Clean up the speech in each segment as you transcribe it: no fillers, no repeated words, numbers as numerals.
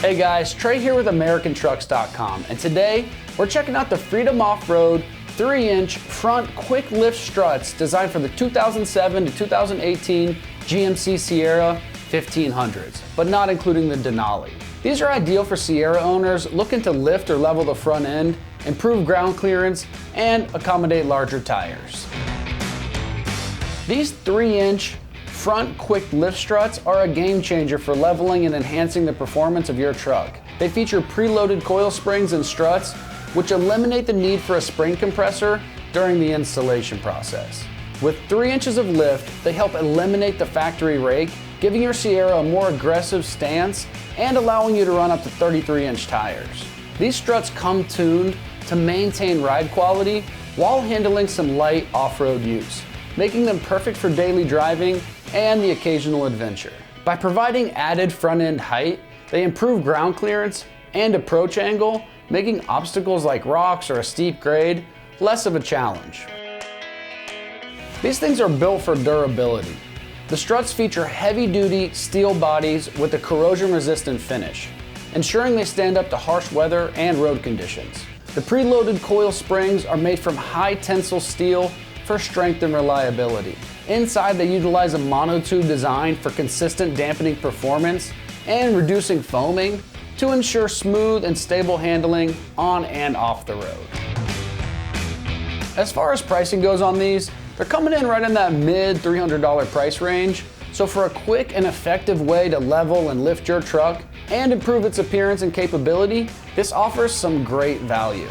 Hey guys, Trey here with AmericanTrucks.com, and today we're checking out the Freedom Off-Road 3-inch front quick lift struts designed for the 2007 to 2018 GMC Sierra 1500s, but not including the Denali. These are ideal for Sierra owners looking to lift or level the front end, improve ground clearance, and accommodate larger tires. These 3-inch front quick lift struts are a game changer for leveling and enhancing the performance of your truck. They feature preloaded coil springs and struts, which eliminate the need for a spring compressor during the installation process. With 3 inches of lift, they help eliminate the factory rake, giving your Sierra a more aggressive stance and allowing you to run up to 33-inch tires. These struts come tuned to maintain ride quality while handling some light off-road use, making them perfect for daily driving and the occasional adventure. By providing added front end height, they improve ground clearance and approach angle, making obstacles like rocks or a steep grade less of a challenge. These things are built for durability. The struts feature heavy-duty steel bodies with a corrosion-resistant finish, ensuring they stand up to harsh weather and road conditions. The preloaded coil springs are made from high-tensile steel for strength and reliability. Inside, they utilize a monotube design for consistent dampening performance and reducing foaming to ensure smooth and stable handling on and off the road. As far as pricing goes on these, they're coming in right in that mid $300 price range. So for a quick and effective way to level and lift your truck and improve its appearance and capability, this offers some great value.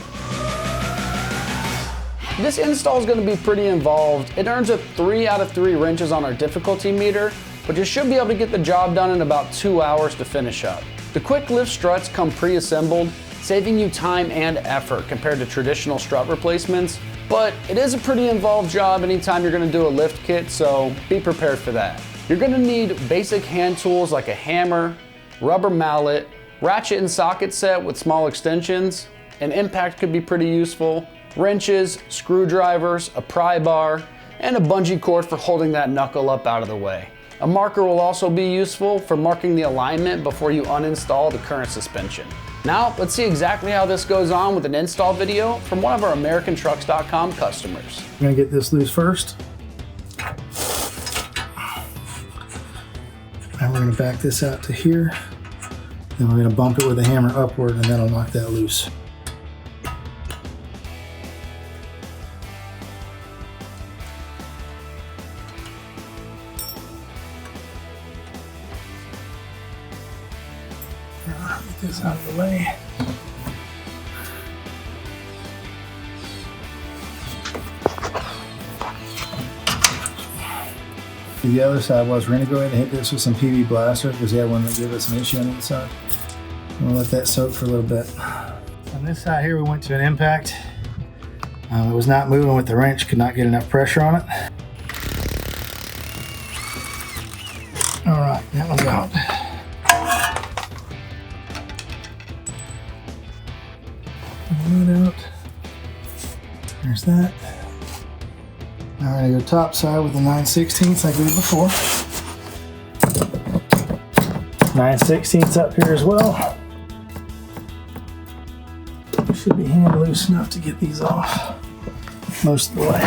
This install is going to be pretty involved. It earns a 3 out of 3 wrenches on our difficulty meter, but you should be able to get the job done in about 2 hours to finish up. The quick lift struts come pre-assembled, saving you time and effort compared to traditional strut replacements, but it is a pretty involved job anytime you're going to do a lift kit, so be prepared for that. You're going to need basic hand tools like a hammer, rubber mallet, ratchet and socket set with small extensions. An impact could be pretty useful, wrenches, screwdrivers, a pry bar, and a bungee cord for holding that knuckle up out of the way. A marker will also be useful for marking the alignment before you uninstall the current suspension. Now, let's see exactly how this goes on with an install video from one of our AmericanTrucks.com customers. I'm gonna get this loose first. And we're gonna back this out to here. Then we're gonna bump it with a hammer upward and that'll knock that loose. Get this out of the way. The other side was, we're going to go ahead and hit this with some PV Blaster because we had one that gave us an issue on the inside. We'll let that soak for a little bit. On this side here, we went to an impact. It was not moving with the wrench, could not get enough pressure on it. All right, that one's out. Out. There's that. Now we're gonna go top side with the 9/16 like we did before. 9/16 up here as well. Should be hand loose enough to get these off most of the way.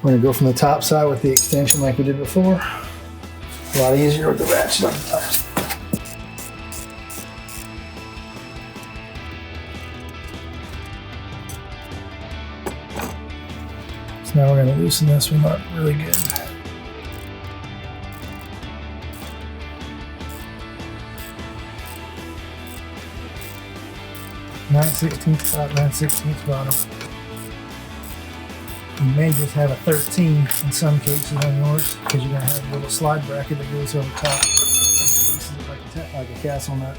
We're gonna go from the top side with the extension like we did before. A lot easier with the ratchet on the top. So now we're going to loosen this one up really good. (9/16) top, 9/16 bottom. You may just have a 13 in some cases on yours because you're going to have a little slide bracket that goes over top. This is like a castle nut.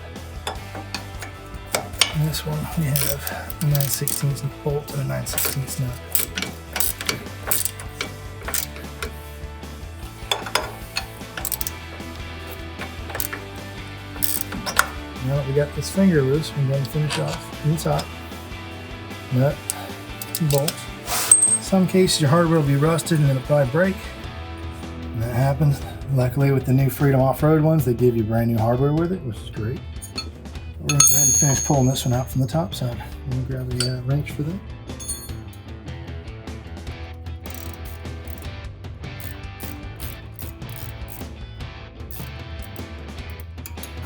And this one we have a 9/16 bolt and a 9/16 nut. Now that we got this finger loose, we're going to finish off in the top. Nut, bolt. In some cases your hardware will be rusted and it'll probably break. When that happens, Luckily with the new Freedom Off-Road ones, they give you brand new hardware with it, which is great. We're going to go ahead and finish pulling this one out from the top side. I'm going to grab a wrench for that.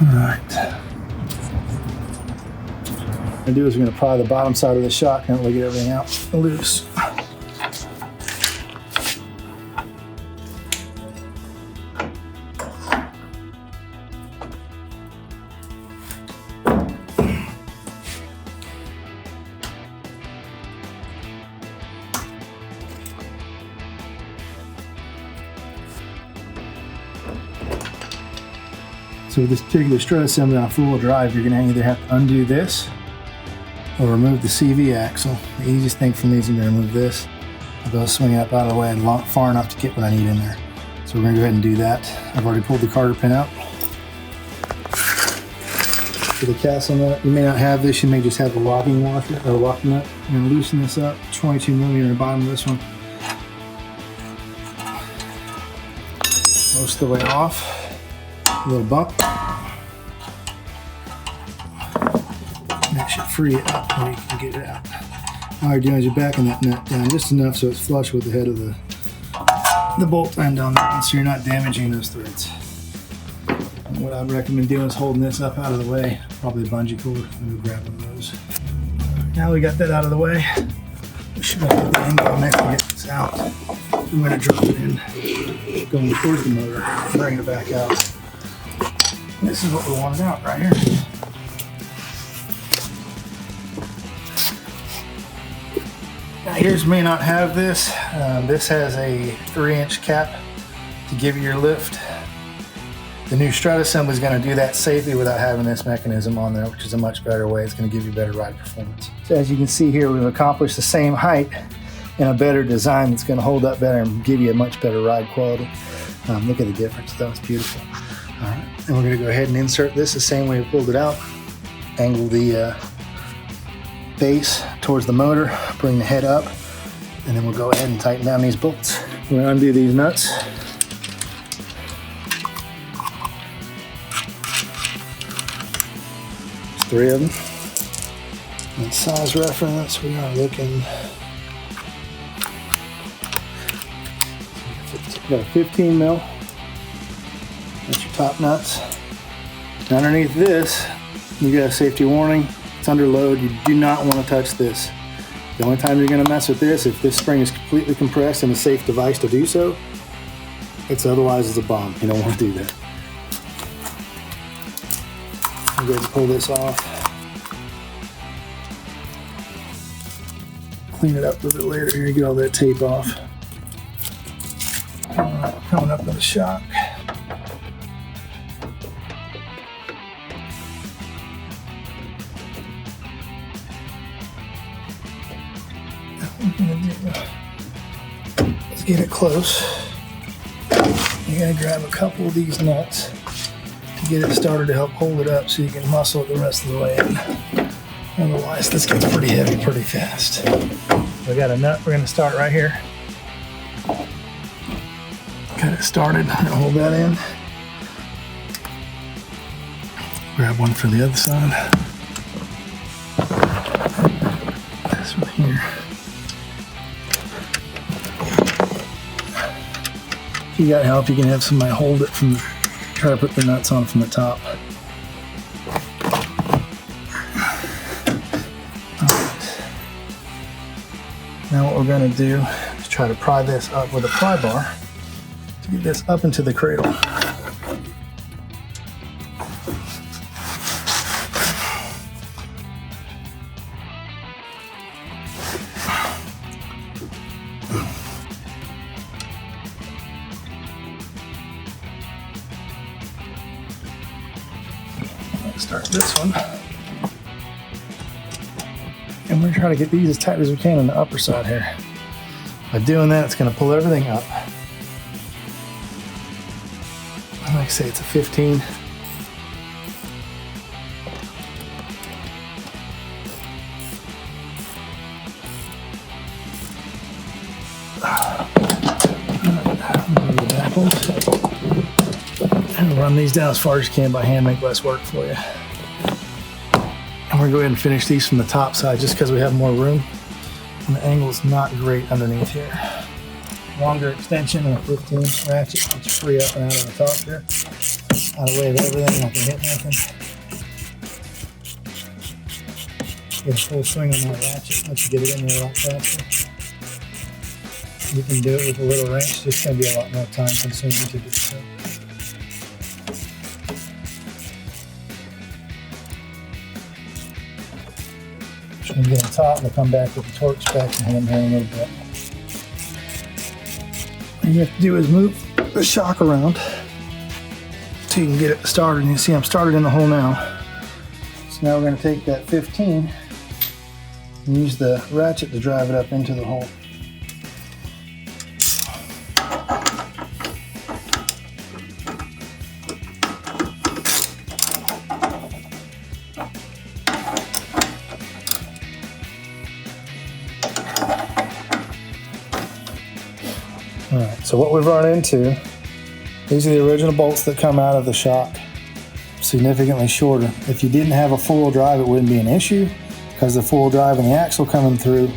Alright. What we're going to do is we're going to pry the bottom side of the shock and we'll get everything out loose. So with this particular strut assembly on full drive, you're going to either have to undo this or remove the CV axle. The easiest thing for me is I'm going to remove this. I'll go swing it up out of the way and far enough to get what I need in there. So we're going to go ahead and do that. I've already pulled the Carter pin out. For the castle nut, you may not have this, you may just have the locking washer or locking nut. I'm going to loosen this up, 22 millimeter in the bottom of this one. Most of the way off. A little bump. That should free it up and you can get it out. All you're doing is you're backing that nut down just enough so it's flush with the head of the bolt end on that one, so you're not damaging those threads. And what I'd recommend doing is holding this up out of the way, probably a bungee cord, and we'll grab one of those. Now we got that out of the way, we should have to get the angle next to get this out. I'm going to drop it in, going towards the motor, bring it back out. This is what we wanted out right here. Now yours may not have this. This has a 3-inch cap to give you your lift. The new strut assembly is going to do that safely without having this mechanism on there, which is a much better way. It's going to give you better ride performance. So as you can see here, we've accomplished the same height and a better design that's going to hold up better and give you a much better ride quality. Look at the difference though, it's beautiful. All right, and we're going to go ahead and insert this the same way we pulled it out. Angle the base towards the motor, bring the head up, and then we'll go ahead and tighten down these bolts. We're going to undo these nuts. There's 3 of them. And size reference, we are looking. Got a 15 mil. That's your top nuts. And underneath this, you got a safety warning. It's under load. You do not want to touch this. The only time you're going to mess with this, if this spring is completely compressed and a safe device to do so, otherwise it's a bomb. You don't want to do that. I'm going to pull this off. Clean it up a little bit later here, get all that tape off. Alright, coming up with a shock. Let's get it close. You're going to grab a couple of these nuts to get it started to help hold it up so you can muscle it the rest of the way in. Otherwise, this gets pretty heavy pretty fast. We got a nut. We're going to start right here. Got it started. I'm going to hold that in. Grab one for the other side. This one here. If you got help, you can have somebody hold it from, try to put the nuts on from the top. Alright. Now what we're going to do is try to pry this up with a pry bar to get this up into the cradle. Start this one. And we're going to try to get these as tight as we can on the upper side here. By doing that, it's going to pull everything up. Like I say, it's a 15. The back ones. run these down as far as you can by hand, make less work for you. I'm gonna go ahead and finish these from the top side just because we have more room. And the angle's not great underneath here. Longer extension and a 15 ratchet gets free up and out of the top here. Out of the way of everything, not gonna hit nothing. Get a full swing on that ratchet, let you get it in there a lot faster. You can do it with a little wrench, it's just gonna be a lot more time consuming to do so. Just gonna get on top, we'll come back with the torque specs and hit them here in a little bit. All you have to do is move the shock around so you can get it started. And you see I'm started in the hole now. So now we're gonna take that 15 and use the ratchet to drive it up into the hole. All right, so what we've run into, these are the original bolts that come out of the shock, significantly shorter. If you didn't have a four-wheel drive, it wouldn't be an issue because the four-wheel drive and the axle coming through,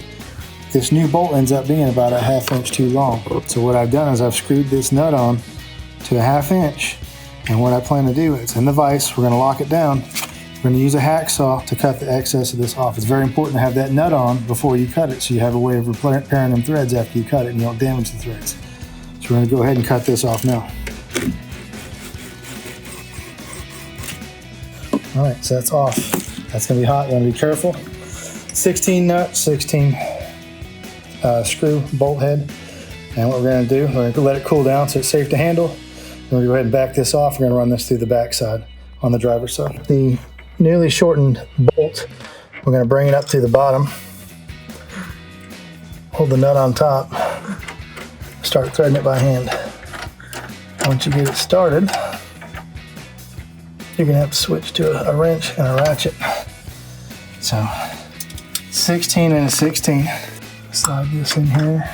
this new bolt ends up being about a 1/2 inch too long. So what I've done is I've screwed this nut on to a 1/2 inch, and what I plan to do, it's in the vise, we're gonna lock it down. We're gonna use a hacksaw to cut the excess of this off. It's very important to have that nut on before you cut it so you have a way of repairing them threads after you cut it and you don't damage the threads. So we're gonna go ahead and cut this off now. All right, so that's off. That's gonna be hot, you wanna be careful. 16 nut, 16 screw bolt head. And what we're gonna do, we're gonna let it cool down so it's safe to handle. Then we're gonna go ahead and back this off. We're gonna run this through the back side on the driver's side. The newly shortened bolt, we're gonna bring it up to the bottom. Hold the nut on top. Start threading it by hand. Once you get it started, you're gonna have to switch to a wrench and a ratchet. So 16 and a 16. Slide this in here.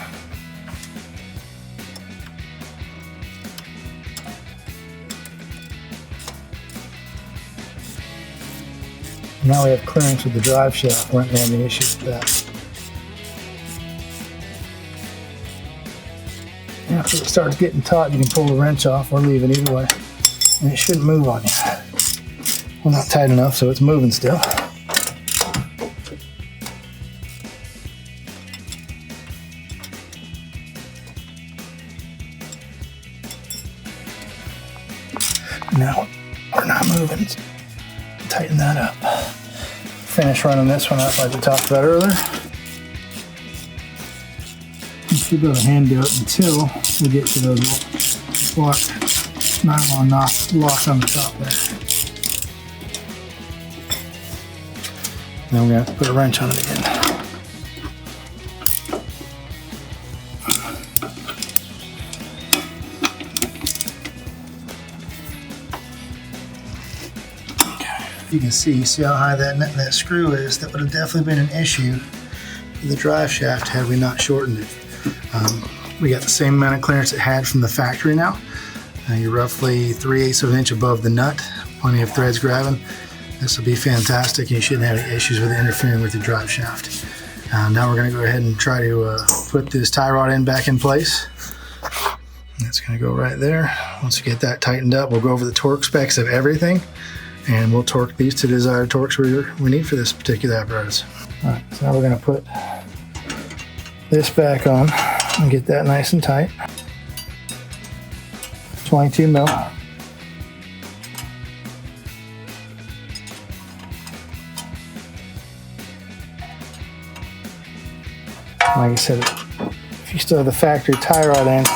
Now we have clearance with the drive shaft. We won't have any issues with that. After it starts getting taut, you can pull the wrench off or leave it either way. And it shouldn't move on you. Well, not tight enough, so it's moving still. Now we're not moving. Tighten that up. Finish running this one up like we talked about earlier. You should be able to hand do it until we get to those lock nylon lock on the top there. Then we're gonna have to put a wrench on it again. You can see how high that screw is. That would have definitely been an issue with the drive shaft had we not shortened it. We got the same amount of clearance it had from the factory now. You're roughly 3/8 of an inch above the nut. Plenty of threads grabbing. This will be fantastic. You shouldn't have any issues with it interfering with your drive shaft. Now we're going to go ahead and try to put this tie rod end back in place. That's going to go right there. Once you get that tightened up, we'll go over the torque specs of everything. And we'll torque these to desired torques we need for this particular apparatus. All right, so now we're gonna put this back on and get that nice and tight. 22 mil. Like I said, if you still have the factory tie rod end,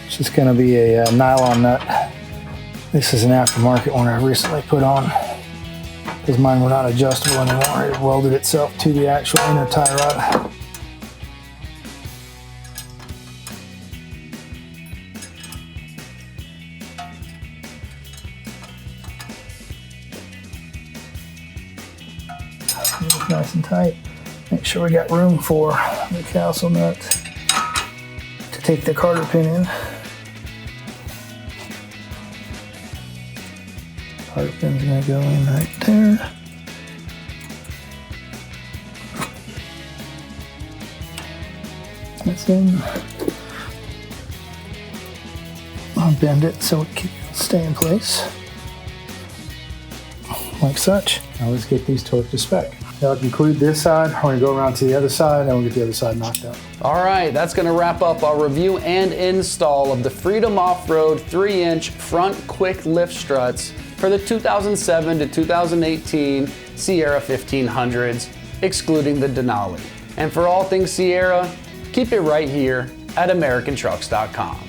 it's just gonna be a nylon nut. This is an aftermarket one I recently put on because mine were not adjustable anymore. It welded itself to the actual inner tie rod. Nice and tight. Make sure we got room for the castle nut to take the carter pin in. Part pin's gonna go in right there. That's in. I'll bend it so it can stay in place, like such. Now let's get these torqued to spec. That'll conclude this side. We're gonna go around to the other side and we'll get the other side knocked out. All right, that's gonna wrap up our review and install of the Freedom Off-Road 3-inch front quick lift struts for the 2007 to 2018 Sierra 1500s, excluding the Denali. And for all things Sierra, keep it right here at AmericanTrucks.com.